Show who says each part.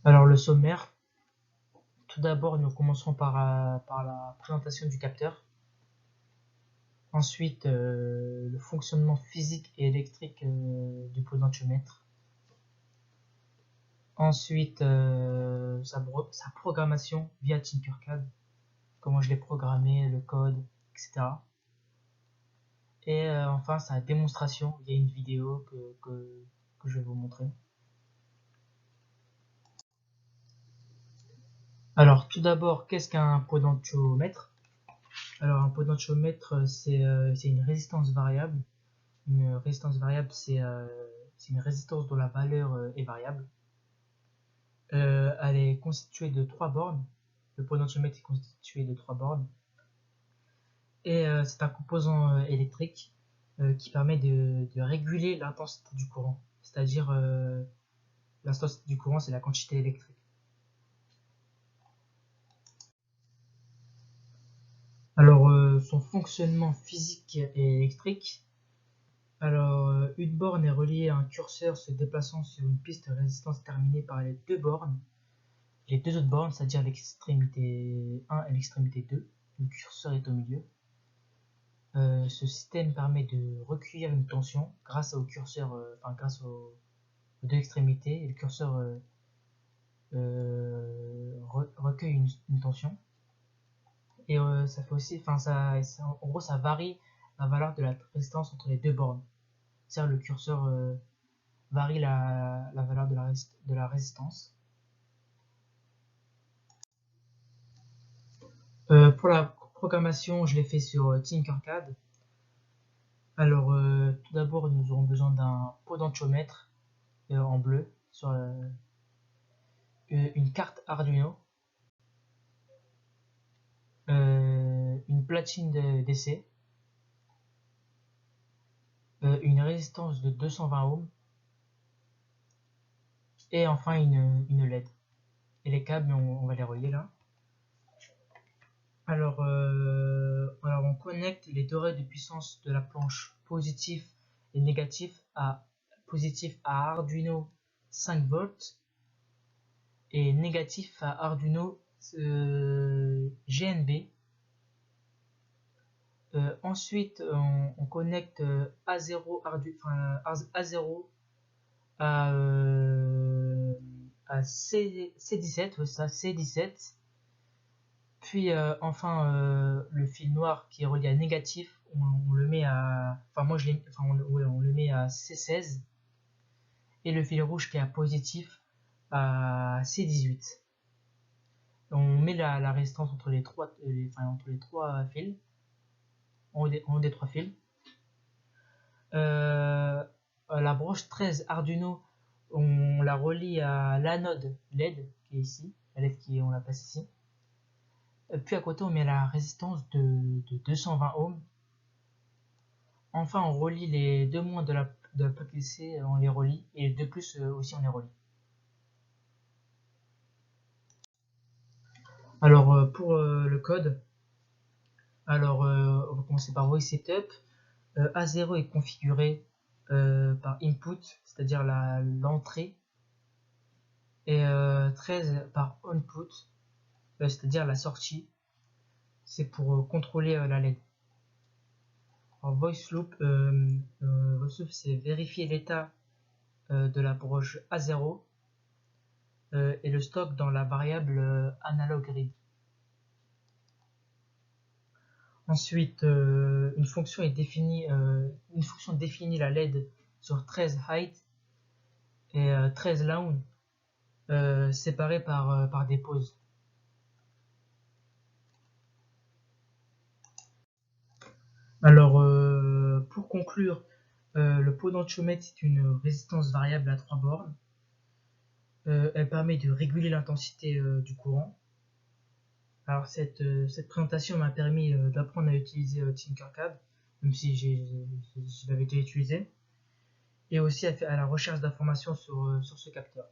Speaker 1: Alors le sommaire, tout d'abord nous commencerons par la présentation du capteur. Ensuite, le fonctionnement physique et électrique du potentiomètre. Ensuite, sa programmation via Tinkercad, comment je l'ai programmé, le code, etc. Et enfin sa démonstration via une vidéo que je vais vous montrer. Alors tout d'abord, qu'est-ce qu'un potentiomètre? Alors un potentiomètre, c'est une résistance variable. Une résistance variable, c'est une résistance dont la valeur est variable. Elle est constituée de 3 bornes. Le potentiomètre est constitué de 3 bornes. Et c'est un composant électrique qui permet de réguler l'intensité du courant. C'est-à-dire, l'intensité du courant, c'est la quantité électrique. Alors, son fonctionnement physique et électrique. Alors, une borne est reliée à un curseur se déplaçant sur une piste de résistance terminée par les deux bornes. Les deux autres bornes, c'est-à-dire l'extrémité 1 et l'extrémité 2. Le curseur est au milieu. Ce système permet de recueillir une tension grâce au curseur, grâce aux deux extrémités. Et le curseur recueille une tension. Et ça fait aussi, en gros, ça varie la valeur de la résistance entre les deux bornes. C'est-à-dire le curseur varie la valeur de la résistance. Pour la programmation, je l'ai fait sur Tinkercad. Alors, tout d'abord, nous aurons besoin d'un potentiomètre en bleu sur une carte Arduino, une platine d'essai, une résistance de 220 ohms et enfin une LED. Et les câbles, on va les relier là. Alors, on connecte les deux raies de puissance de la planche positif et négatif à Arduino 5 volts et négatif à Arduino GNB. Ensuite, on connecte A0 A0 à C17, ouais, ça, C17. Puis enfin le fil noir qui est relié à négatif, on le met à, enfin moi je l'ai, enfin on le met à C16 et le fil rouge qui est à positif à C18. On met la résistance entre les trois, entre les trois fils, en haut des trois fils. La broche 13 Arduino, on la relie à l'anode LED qui est ici, la LED on la place ici. Puis à côté on met la résistance de 220 ohms. Enfin on relie les deux moins de la plaque DC, on les relie, et les deux plus aussi on les relie. Alors pour le code, alors on va commencer par voice setup. A0 est configuré par input, c'est-à-dire l'entrée, et 13 par output, c'est-à-dire la sortie. C'est pour contrôler la LED. Alors, voice loop, c'est vérifier l'état de la broche A0 et le stock dans la variable analog read. Ensuite, une fonction définit la LED sur 13 height et 13 low, séparés par des pauses. Alors, pour conclure, le potentiomètre est une résistance variable à 3 bornes. Elle permet de réguler l'intensité du courant. Alors cette présentation m'a permis d'apprendre à utiliser Tinkercad, même si je l'avais déjà utilisé, et aussi à la recherche d'informations sur ce capteur.